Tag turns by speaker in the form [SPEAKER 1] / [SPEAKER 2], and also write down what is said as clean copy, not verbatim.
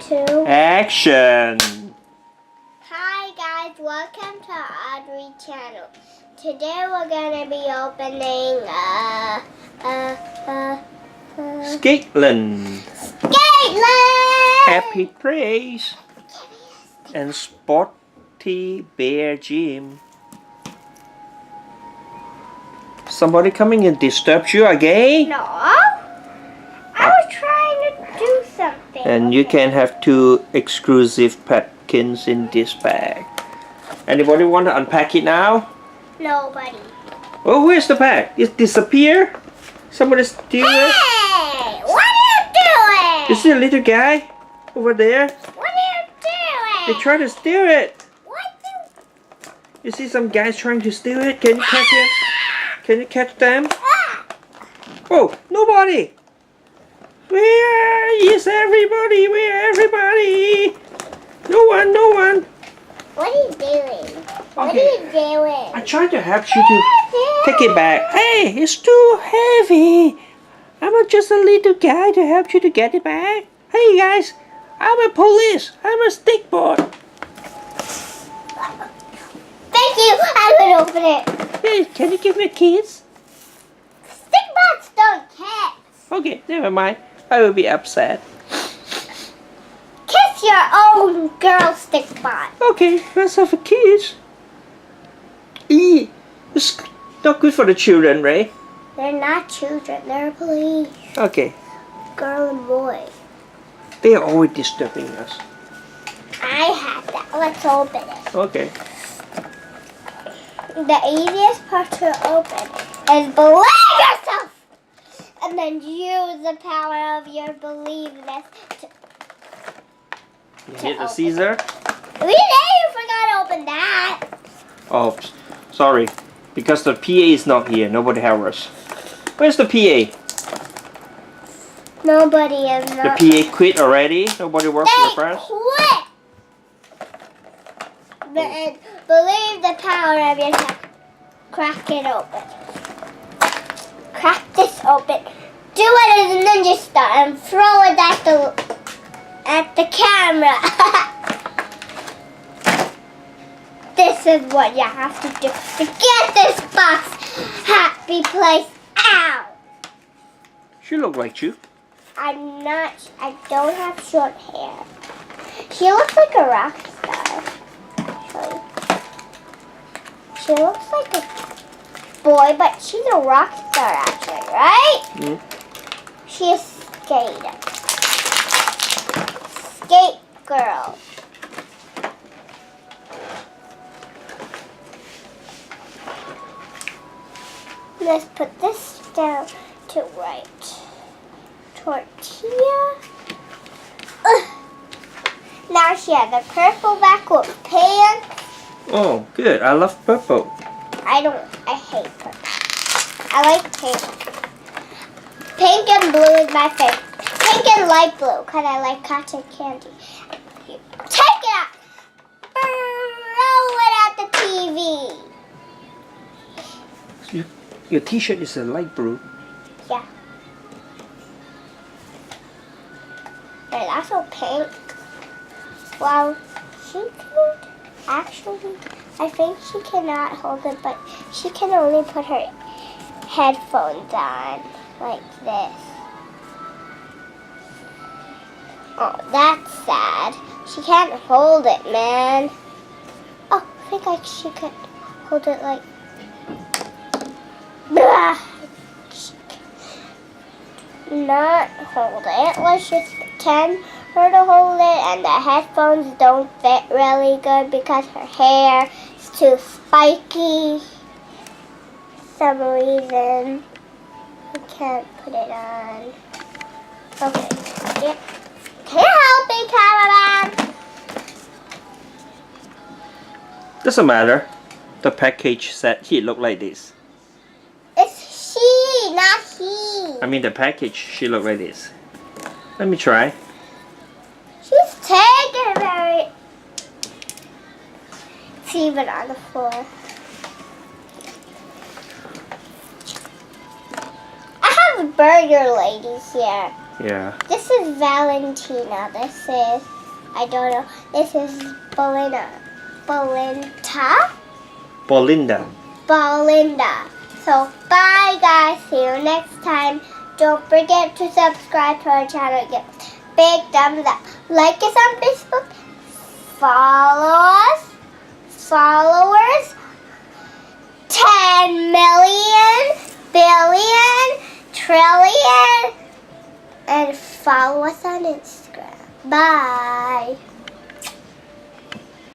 [SPEAKER 1] 2.
[SPEAKER 2] Action!
[SPEAKER 1] Hi guys, welcome to Audrey channel. Today we're gonna be opening
[SPEAKER 2] Skatlyn,
[SPEAKER 1] Skatlyn!
[SPEAKER 2] Happy Praise, and Sporty Bear Gym. Somebody coming and disturbed you again?
[SPEAKER 1] No, I was trying to do something.
[SPEAKER 2] And you can have 2 exclusive packings in this bag. Anybody want to unpack it now?
[SPEAKER 1] Nobody.
[SPEAKER 2] Oh, where's the bag? It disappeared? Somebody steal it?
[SPEAKER 1] Hey! What are you doing?
[SPEAKER 2] You see a little guy over there?
[SPEAKER 1] What are you doing?
[SPEAKER 2] They try to steal it.
[SPEAKER 1] What
[SPEAKER 2] You see some guys trying to steal it? Can you catch it? Can you catch them? Oh, nobody! Where is everybody? Where everybody? No one, no one.
[SPEAKER 1] What are you doing? What are
[SPEAKER 2] Okay.
[SPEAKER 1] you doing?
[SPEAKER 2] I tried to help you to take it back. Hey, it's too heavy. I'm just a little guy to help you to get it back. Hey guys, I'm a police. I'm a stickboard.
[SPEAKER 1] Thank you. I will open it.
[SPEAKER 2] Hey, can you give me keys?
[SPEAKER 1] Stick bots don't kiss.
[SPEAKER 2] Okay, never mind. I will be upset.
[SPEAKER 1] Kiss your own girl stick bot.
[SPEAKER 2] Okay, let's have a kiss. It's not good for the children, right?
[SPEAKER 1] They're not children. They're police.
[SPEAKER 2] Okay,
[SPEAKER 1] Girl and boy.
[SPEAKER 2] they are always disturbing us.
[SPEAKER 1] I have that. Let's open it.
[SPEAKER 2] Okay.
[SPEAKER 1] The easiest part to open is believe yourself. And then use the power of your believeness to...
[SPEAKER 2] You hit the Caesar.
[SPEAKER 1] We know you forgot to open that.
[SPEAKER 2] Oh, sorry. Because the PA is not here. Nobody help us. Where's the PA?
[SPEAKER 1] Nobody is
[SPEAKER 2] The
[SPEAKER 1] not.
[SPEAKER 2] PA quit already? Nobody works for the
[SPEAKER 1] They
[SPEAKER 2] press?
[SPEAKER 1] quit. But believe the power of yourself. Crack it open. Crack this open. Do it as a ninja star and throw it at the camera. This is what you have to do to get this box happy place out.
[SPEAKER 2] She look like you.
[SPEAKER 1] I don't have short hair. She looks like a rock star. Actually. She looks like a boy, but she's a rock star actually, right?
[SPEAKER 2] Mm.
[SPEAKER 1] She's skater. Skate girl. Let's put this down to right. Tortilla. Ugh. Now she has a purple back with pants.
[SPEAKER 2] Oh, good. I love purple.
[SPEAKER 1] I hate purple. I like pink. Pink and blue is my favorite. Pink and light blue, because I like cotton candy. Take it out. Throw it at the TV.
[SPEAKER 2] Your t-shirt is a light blue.
[SPEAKER 1] Yeah. There's also pink. Well, she could actually, I think she cannot hold it, but she can only put her headphones on like this. Oh, that's sad. She can't hold it, man. Oh, I think she could hold it like... Blah. Not hold it. Let's just pretend her to hold it, and the headphones don't fit really good because her hair is too spiky. For some reason, I can't put it on. Okay. Yeah. Can you help me, cameraman?
[SPEAKER 2] Doesn't matter. The package said he looked like this.
[SPEAKER 1] It's she, not he.
[SPEAKER 2] I mean the package, she looked like this. Let me try.
[SPEAKER 1] She's taking very... It's even on the floor. I have a burger lady here.
[SPEAKER 2] Yeah.
[SPEAKER 1] This is Valentina. This is, I don't know. This is Belinda. Belinda. So bye guys. See you next time. Don't forget to subscribe to our channel. Give us a big thumbs up. Like us on Facebook. Follow us. Followers. 10 million, billion, trillion. And follow us on Instagram. Bye.